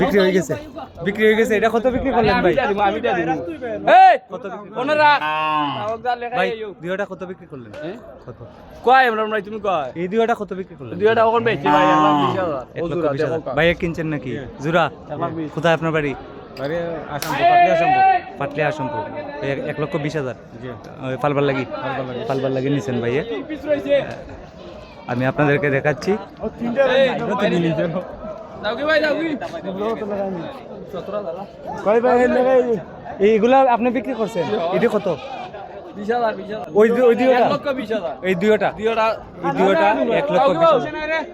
বিক্রি হয়ে গেছে, বিক্রি হয়ে গেছে। এটা কত বিক্রি করলেন ভাই? কত ভাই দুইটা কত বিক্রি করলেন? কত কয় আমরা তুমি কয় এই দুইটা কত বিক্রি করলেন? দুইটা ওখান বেচছি ভাই 1,20,000 ও জোড়া দেখো ভাই কিনছেন নাকি জোড়া? কোথায় আপনার বাড়ি? পাটলি আসামপুর। 1,20,000 পালবার লাগি, পালবার লাগি নিছেন ভাই। আমি আপনাদেরকে দেখাচ্ছি। এইগুলা আপনি বিক্রি করছেন, এটা কত? 20,000 ওই দুইটা, 1,20,000 এই দুইটা, এই দুইটা 1,20,000।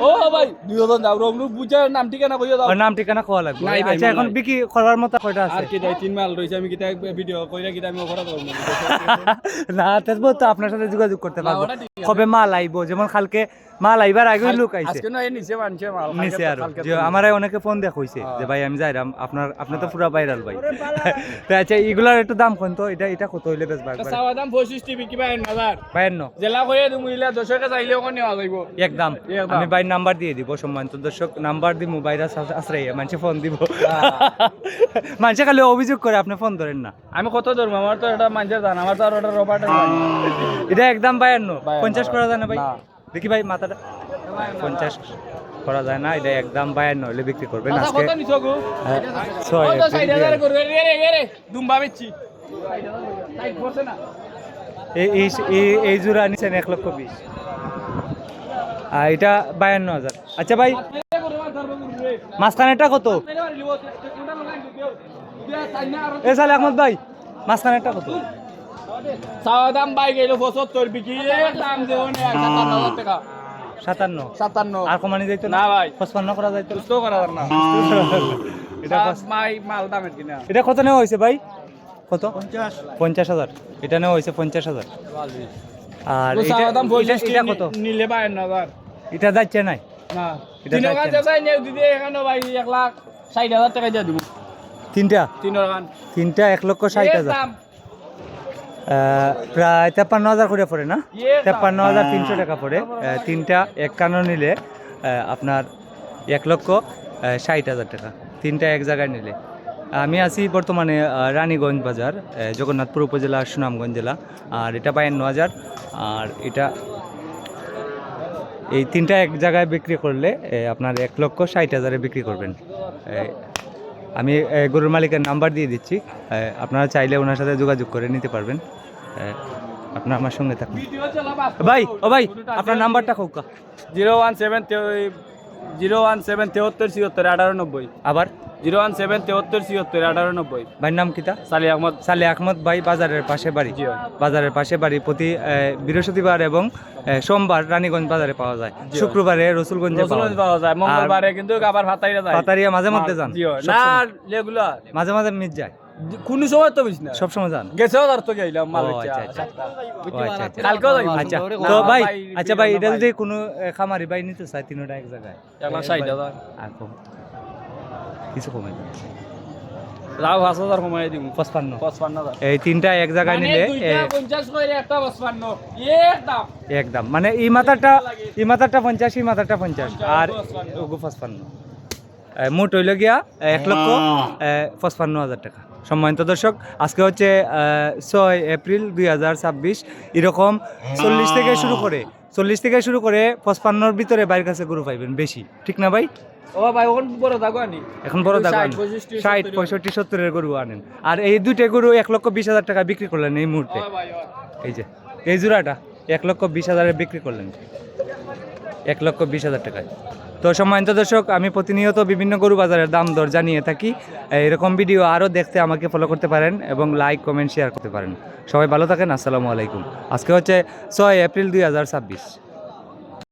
ও ভাই 2,000 দাও রংলু বুঝা নাম ঠিকানা কইয়া দাও। নাম ঠিকানা কোয়া লাগবে। নাই ভাই, আচ্ছা এখন বিক্রি করার মতো কয়টা আছে? আর কি দাই 3 মাল রইছে, আমি কিতা ভিডিও কইরা কিতা আমি অফার করব না তেজবো তো আপনার সাথে যোগাযোগ করতে পারবো। কবে মাল আইবো? যেমন কালকে মাল আইবার আগে লোক আইছে, আজকে না নিচে মানছে মাল নিচে আর যে আমারে অনেকে ফোন দেয়া কইছে যে ভাই আমি যাইরাম, আপনার আপনি তো পুরো ভাইরাল ভাই। তো আচ্ছা এগুলার একটু দাম কোন তো? এটা কত হইলে বেশ ভাই? চাওয়া দাম 65 বিকি 52,000 52 জেলা কইয়া তুমি ইলা 10 টাকা চাইলে ওখানে নেওয়া যাইবো একদম। আমি ভাই নাম্বার দিয়ে দিব, সম্মানিত দর্শক নাম্বার দিব, ভাইরাস আশ্রয় মানুষে ফোন দিব। মানুষে খালি অভিযোগ করে আপনি ফোন ধরেন না। আমি কত ধরব? আমার তো এটা মানছে জান, আমার তো আর ওটা রবার্টের এটা একদম 52 50 করা যায় না ভাই? দেখি ভাই মাথাটা 50 করা যায় না, এটা একদম 52 হলে বিক্রি করবেন আজকে। কত নিছো গো? 60,000 করে রে দুম্বা বেচছি 60 পড়ছে না। এই জোড়া নিছেন 1,20,000 আর এটা 52,000। আচ্ছা ভাই মাঝখানেরটা কত? এ সালে আহমদ ভাই মাঝখানেরটা কত? চাওয়া দাম বাই গেল 75 বিকি দাম দেও না 57,000 টাকা। 57 আর কমানি যাইতো না ভাই 55 করা যাইতো? সুস্থ করা যাবে না এটা মাই মাল দামের কিনা। এটা কত নেওয়া হয়েছে ভাই? কত? 50,000। এটা নেওয়া হয়েছে 50,000। আর চাওয়া দাম 65 এটা কত নিলে 52,000। এটা যাচ্ছে নাই না এটা তিন কাছে যাই নেও দিদি এখানে ভাই 1,60,000 টাকা দিয়ে দিব। তিনটা 1,60,000 1,60,000 প্রায় 53,000 করে পড়ে না? 53,300 টাকা পড়ে। তিনটা 51 নিলে আপনার 1,60,000 টাকা, তিনটা এক জায়গায় নিলে। আমি আছি বর্তমানে রানীগঞ্জ বাজার, জগন্নাথপুর উপজেলা, সুনামগঞ্জ জেলা। আর এটা 52,000। আর এটা এই তিনটা এক জায়গায় বিক্রি করলে আপনার 1,60,000 বিক্রি করবেন। আমি গরুর মালিকের নাম্বার দিয়ে দিচ্ছি, আপনারা চাইলে ওনার সাথে যোগাযোগ করে নিতে পারবেন। আপনার আমার সঙ্গে থাকুন ভাই। ও ভাই আপনার নাম্বারটা খোকা 017 73 আবার 017 73 78 ভাইয়ের নাম কিতা? সালে আহমদ ভাই বাজারের পাশে বাড়ি। বাজারের পাশে বাড়ি। প্রতি বৃহস্পতিবার এবং সোমবার রানীগঞ্জ বাজারে পাওয়া যায়, শুক্রবারে রসুলগঞ্জে পাওয়া যায়, মঙ্গলবারে কিন্তু আবার পাতারিয়া মাঝে মধ্যে যান না রেগুলার মাঝে মাঝে মিস যায়। কোন সময় তো বুঝ না, সব সময় যান। গেছেও আর তো গেলাম মাল কালকেও যাই। আচ্ছা তো ভাই, আচ্ছা ভাই এটা যদি কোনো খামারি ভাই নিতে চায় তিনটা এক জায়গায় 1,60,000 আর কম কিছু কমে লাভ 5,000 কমাই দিব। 55 এই তিনটা এক জায়গায় নিলে 50 কইরে একটা 55 একদম। মানে এই মাথাটা 50, এই মাথাটা 50 আর ওগো 55। মোট হইল গিয়া 1,55,000 টাকা। সম্মানিত দর্শক আজকে হচ্ছে 6 এপ্রিল 2026। এরকম 40 থেকে শুরু করে 55-র ভিতরে বাইরের কাছে গরু পাইবেন বেশি, ঠিক না ভাই? ও ভাই এখন বড় দাগো আনি, এখন বড় দাগো 60, 65, 70-এর গরু আনেন। আর এই দুইটা গরু 1,20,000 টাকা বিক্রি করলেন এই মুহূর্তে। এই যে এই জোড়াটা 1,20,000-এ বিক্রি করলেন, 1,20,000 টাকায়। তো সম্মানিত দর্শক আমি প্রতিনিয়ত বিভিন্ন গরু বাজারের দাম দর জানিয়ে থাকি। এরকম ভিডিও আরও দেখতে আমাকে ফলো করতে পারেন এবং লাইক কমেন্ট শেয়ার করতে পারেন। সবাই ভালো থাকেন। আসসালামু আলাইকুম। আজকে হচ্ছে 6 এপ্রিল 2026।